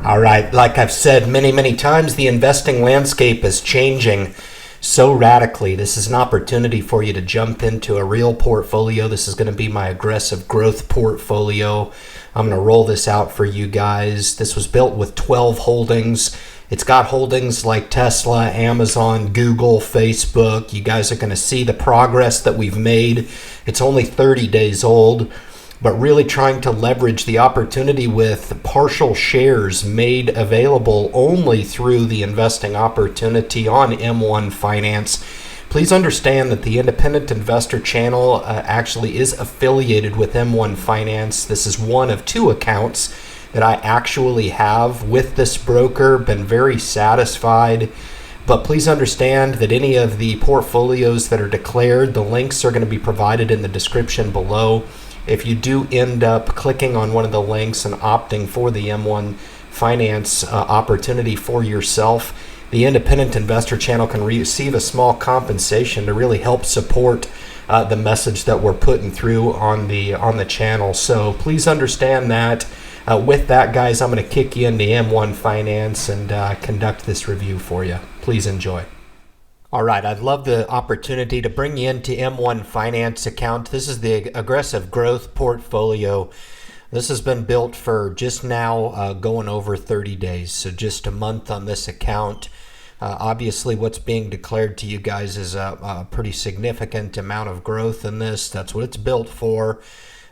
All right, like I've said many times, the investing landscape is changing so radically. This is an opportunity for you to jump into a real portfolio. This is going to be my aggressive growth portfolio. I'm going to roll this out for you guys. This was built with 12 holdings. It's got holdings like Tesla, Amazon, Google, Facebook. You guys are going to see the progress that we've made. It's only 30 days old, but really trying to leverage the opportunity with partial shares made available only through the investing opportunity on M1 Finance. Please understand that the Independent Investor channel actually is affiliated with M1 Finance. This is one of two accounts that I actually have with this broker. Been very satisfied. But please understand that any of the portfolios that are declared, the links are going to be provided in the description below. If you do end up clicking on one of the links and opting for the M1 Finance opportunity for yourself, the Independent Investor channel can receive a small compensation to really help support the message that we're putting through on the channel. So please understand that. With that, guys, I'm going to kick you into M1 Finance and conduct this review for you. Please enjoy. All right, I'd love the opportunity to bring you into M1 Finance account. This is the aggressive growth portfolio. This has been built for just now going over 30 days, so just a month on this account. Obviously, what's being declared to you guys is a pretty significant amount of growth in this. That's what it's built for.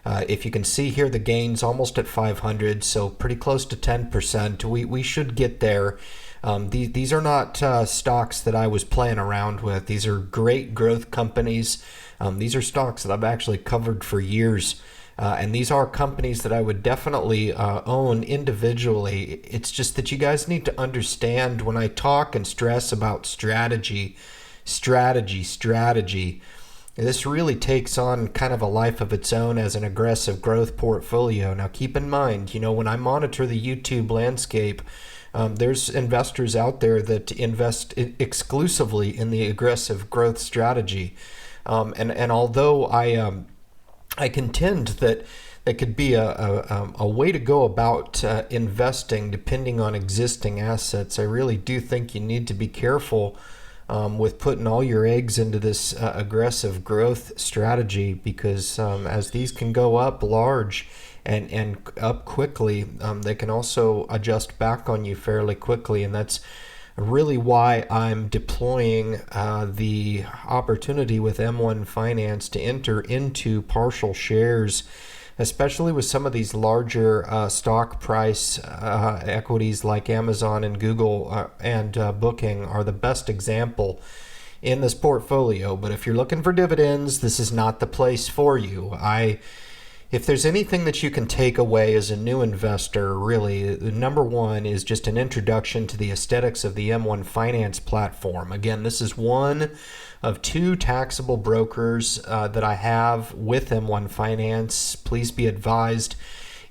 If you can see here, the gains almost at 500, so pretty close to 10%. We should get there. These are not stocks that I was playing around with. These are great growth companies. These are stocks that I've actually covered for years. And these are companies that I would definitely own individually. It's just that you guys need to understand when I talk and stress about strategy, this really takes on kind of a life of its own as an aggressive growth portfolio. Now, keep in mind, when I monitor the YouTube landscape, there's investors out there that invest exclusively in the aggressive growth strategy. And although I contend that that could be a way to go about investing depending on existing assets, I really do think you need to be careful with putting all your eggs into this aggressive growth strategy, because as these can go up large and up quickly, they can also adjust back on you fairly quickly. And that's really why I'm deploying the opportunity with M1 Finance to enter into partial shares, especially with some of these larger stock price equities like Amazon and Google and Booking are the best example in this portfolio. But if you're looking for dividends, this is not the place for you. If there's anything that you can take away as a new investor, really, number one is just an introduction to the aesthetics of the M1 Finance platform. Again, this is one of two taxable brokers that I have with M1 Finance. Please be advised,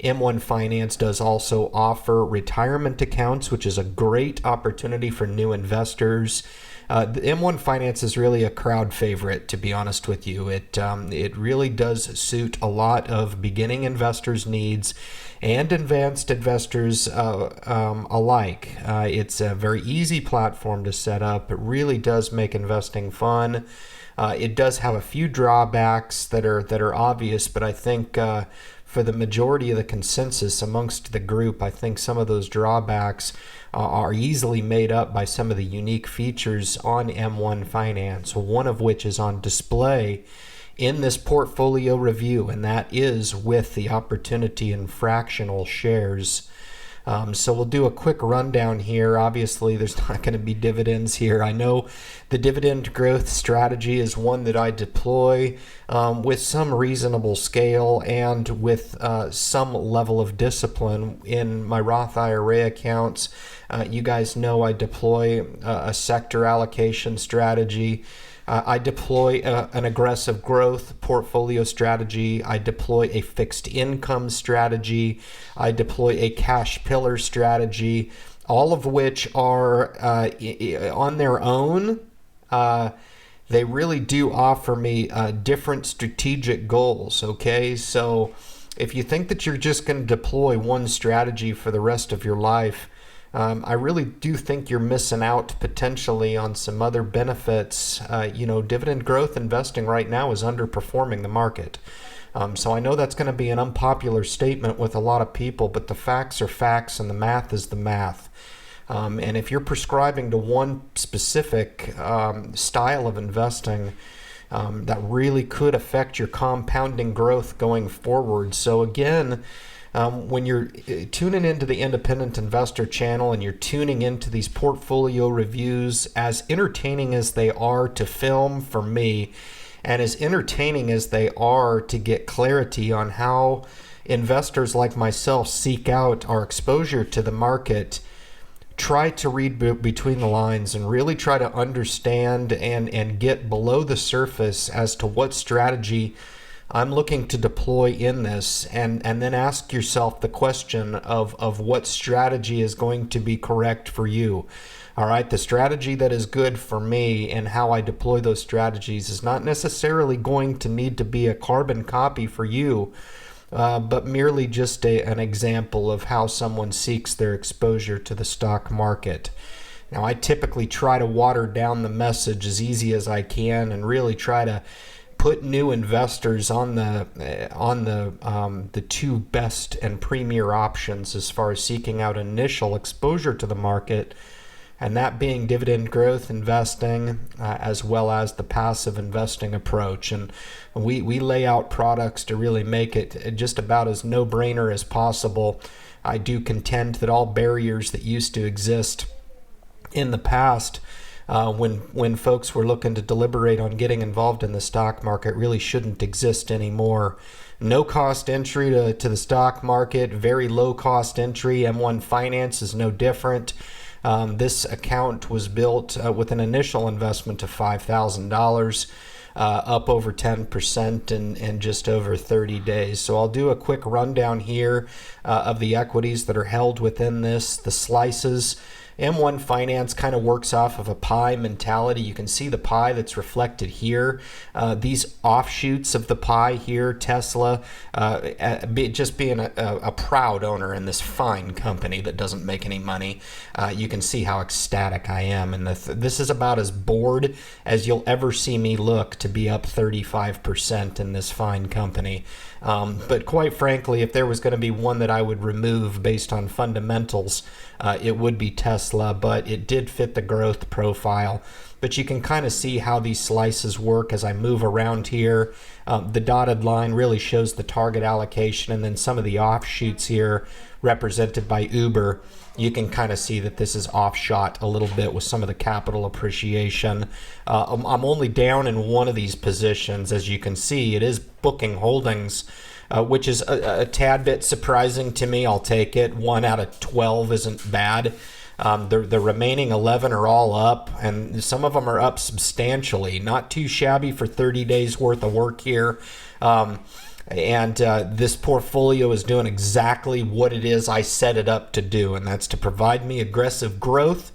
M1 Finance does also offer retirement accounts, which is a great opportunity for new investors. The M1 Finance is really a crowd favorite, to be honest with you. It really does suit a lot of beginning investors' needs and advanced investors alike. It's a very easy platform to set up. It really does make investing fun. It does have a few drawbacks that are obvious, but I think for the majority of the consensus amongst the group, I think some of those drawbacks are easily made up by some of the unique features on M1 Finance, one of which is on display in this portfolio review, and that is with the opportunity in fractional shares. So we'll do a quick rundown here. Obviously, there's not going to be dividends here. I know the dividend growth strategy is one that I deploy with some reasonable scale and with some level of discipline in my Roth IRA accounts. You guys know I deploy a sector allocation strategy. I deploy an aggressive growth portfolio strategy. I deploy a fixed income strategy. I deploy a cash pillar strategy, all of which are on their own. They really do offer me different strategic goals, okay? So if you think that you're just going to deploy one strategy for the rest of your life, I really do think you're missing out potentially on some other benefits. Dividend growth investing right now is underperforming the market. So I know that's going to be an unpopular statement with a lot of people, but the facts are facts and the math is the math. And if you're prescribing to one specific style of investing, that really could affect your compounding growth going forward. So again, when you're tuning into the Independent Investor channel and you're tuning into these portfolio reviews, as entertaining as they are to film for me, and as entertaining as they are to get clarity on how investors like myself seek out our exposure to the market, try to read between the lines and really try to understand and get below the surface as to what strategy I'm looking to deploy in this, and then ask yourself the question of what strategy is going to be correct for you. All right, the strategy that is good for me and how I deploy those strategies is not necessarily going to need to be a carbon copy for you, but merely just an example of how someone seeks their exposure to the stock market. Now, I typically try to water down the message as easy as I can and really try to put new investors on the two best and premier options as far as seeking out initial exposure to the market, and that being dividend growth investing, as well as the passive investing approach. And we lay out products to really make it just about as no-brainer as possible. I do contend that all barriers that used to exist in the past, when folks were looking to deliberate on getting involved in the stock market, really shouldn't exist anymore. No cost entry to the stock market, very low cost entry. M1 Finance is no different. This account was built with an initial investment of $5,000, up over 10% in just over 30 days. So I'll do a quick rundown here of the equities that are held within this, the slices. M1 Finance kind of works off of a pie mentality. You can see the pie that's reflected here. These offshoots of the pie here, Tesla, just being a proud owner in this fine company that doesn't make any money. You can see how ecstatic I am. And this is about as bored as you'll ever see me look to be up 35% in this fine company. But quite frankly, if there was going to be one that I would remove based on fundamentals, it would be Tesla, but it did fit the growth profile. But you can kind of see how these slices work as I move around here. The dotted line really shows the target allocation, and then some of the offshoots here represented by Uber. You can kind of see that this is offshot a little bit with some of the capital appreciation. I'm only down in one of these positions. As you can see, it is Booking Holdings, which is a tad bit surprising to me. I'll take it. 1 out of 12 isn't bad. The remaining 11 are all up, and some of them are up substantially. Not too shabby for 30 days worth of work here. And this portfolio is doing exactly what it is I set it up to do, and that's to provide me aggressive growth,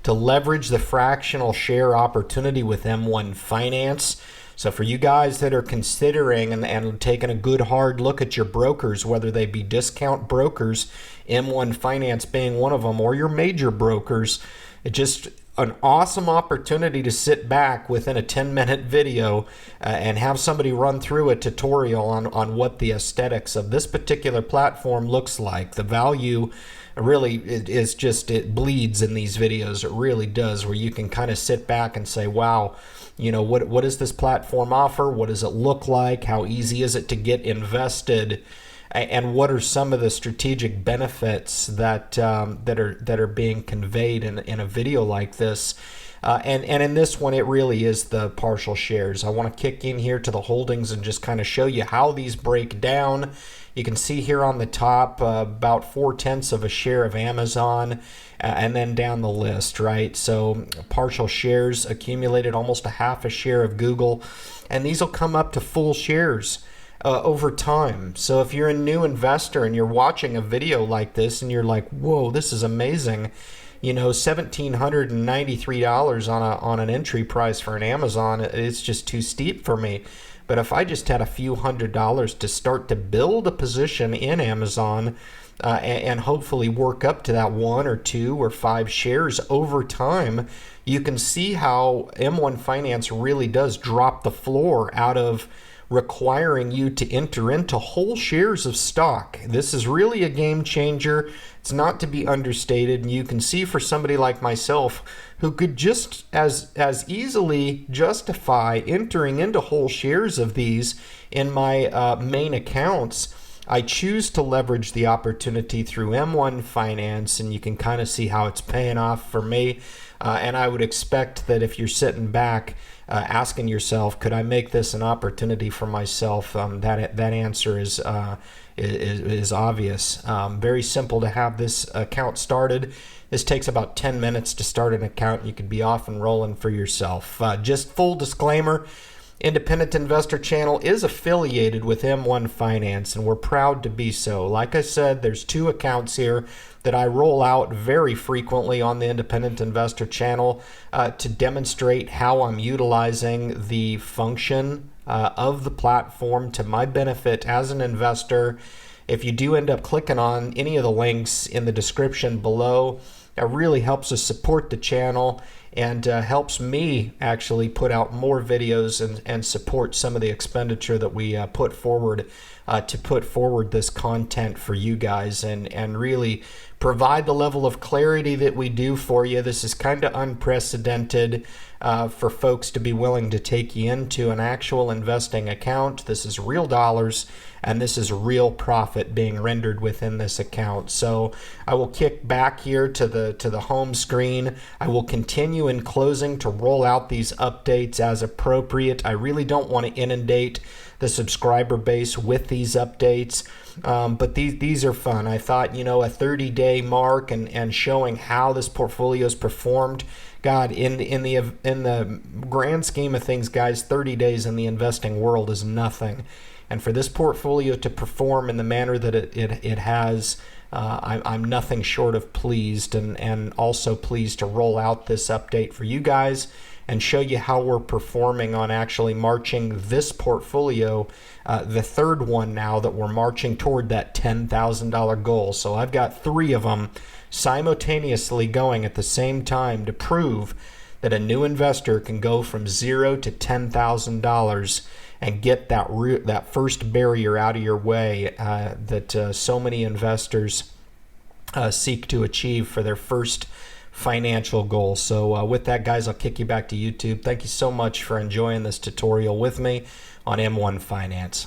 to leverage the fractional share opportunity with M1 Finance. So for you guys that are considering and taking a good hard look at your brokers, whether they be discount brokers, M1 Finance being one of them, or your major brokers, it's just an awesome opportunity to sit back within a 10-minute video and have somebody run through a tutorial on what the aesthetics of this particular platform looks like. The value really is just, it bleeds in these videos. It really does, where you can kind of sit back and say, wow, you know, what does this platform offer? What does it look like? How easy is it to get invested? And what are some of the strategic benefits that are being conveyed in a video like this? And in this one, it really is the partial shares. I want to kick in here to the holdings and just kind of show you how these break down. You can see here on the top about 0.4 of a share of Amazon, and then down the list, right? So partial shares accumulated almost a half a share of Google, and these will come up to full shares over time. So if you're a new investor and you're watching a video like this and you're like, whoa, this is amazing, you know, $1,793 on an entry price for an Amazon, it's just too steep for me. But if I just had a few $100s to start to build a position in Amazon, and hopefully work up to that 1 or 2 or 5 shares over time, you can see how M1 Finance really does drop the floor out of requiring you to enter into whole shares of stock. This is really a game changer. It's not to be understated, and you can see for somebody like myself who could just as easily justify entering into whole shares of these in my main accounts, I choose to leverage the opportunity through M1 Finance, and you can kind of see how it's paying off for me. And I would expect that if you're sitting back asking yourself, could I make this an opportunity for myself? That answer is obvious. Very simple to have this account started. This takes about 10 minutes to start an account. You could be off and rolling for yourself. Just full disclaimer, Independent Investor Channel is affiliated with M1 Finance, and we're proud to be so. Like I said, there's 2 accounts here that I roll out very frequently on the Independent Investor Channel to demonstrate how I'm utilizing the function of the platform to my benefit as an investor. If you do end up clicking on any of the links in the description below, it really helps us support the channel and helps me actually put out more videos and support some of the expenditure that we put forward to put forward this content for you guys and really provide the level of clarity that we do for you. This is kind of unprecedented for folks to be willing to take you into an actual investing account. This is real dollars, and this is real profit being rendered within this account. So I will kick back here to the home screen. I will continue in closing to roll out these updates as appropriate. I really don't want to inundate the subscriber base with these updates, but these are fun. I thought, a 30-day mark and showing how this portfolio's performed. God, in the grand scheme of things, guys, 30 days in the investing world is nothing. And for this portfolio to perform in the manner that it has, I'm nothing short of pleased, and also pleased to roll out this update for you guys and show you how we're performing on actually marching this portfolio, the third one now that we're marching toward that $10,000 goal. So I've got 3 of them simultaneously going at the same time to prove that a new investor can go from $0 to $10,000 and get that first barrier out of your way that so many investors seek to achieve for their first financial goal. So with that, guys, I'll kick you back to YouTube. Thank you so much for enjoying this tutorial with me on M1 Finance.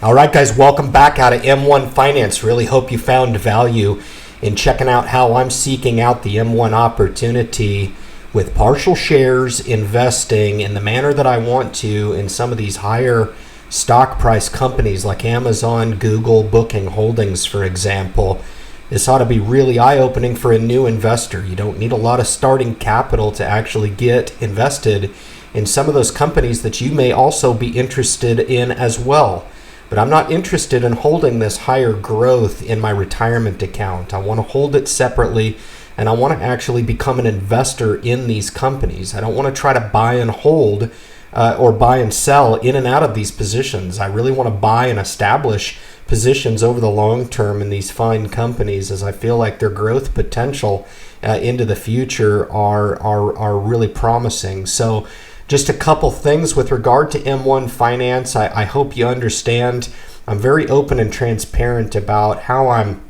All right, guys, welcome back out of M1 Finance. Really hope you found value in checking out how I'm seeking out the M1 opportunity with partial shares investing in the manner that I want to in some of these higher stock price companies like Amazon, Google, Booking Holdings, for example. This ought to be really eye-opening for a new investor. You don't need a lot of starting capital to actually get invested in some of those companies that you may also be interested in as well. But I'm not interested in holding this higher growth in my retirement account. I want to hold it separately, and I want to actually become an investor in these companies. I don't want to try to buy and hold or buy and sell in and out of these positions. I really want to buy and establish positions over the long term in these fine companies, as I feel like their growth potential into the future are really promising. So just a couple things with regard to M1 Finance. I hope you understand. I'm very open and transparent about how I'm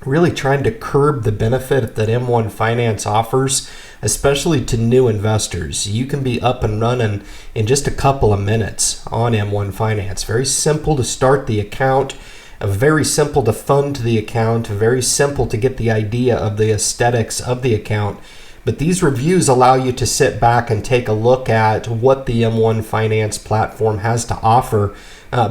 really trying to curb the benefit that M1 Finance offers, especially to new investors. You can be up and running in just a couple of minutes on M1 Finance. Very simple to start the account, very simple to fund the account, very simple to get the idea of the aesthetics of the account. But these reviews allow you to sit back and take a look at what the M1 Finance platform has to offer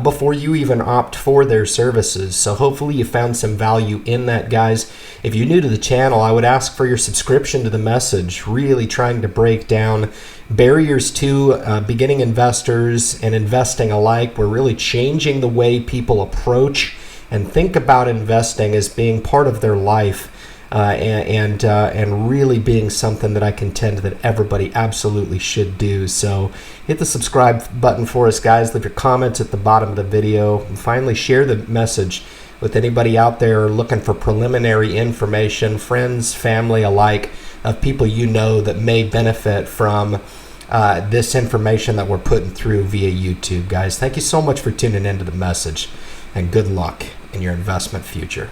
before you even opt for their services. So hopefully you found some value in that, guys. If you're new to the channel, I would ask for your subscription to the message, really trying to break down barriers to beginning investors and investing alike. We're really changing the way people approach and think about investing as being part of their life. and really being something that I contend that everybody absolutely should do. So hit the subscribe button for us, guys. Leave your comments at the bottom of the video. And finally, share the message with anybody out there looking for preliminary information, friends, family alike, of people you know that may benefit from this information that we're putting through via YouTube. Guys, thank you so much for tuning into the message, and good luck in your investment future.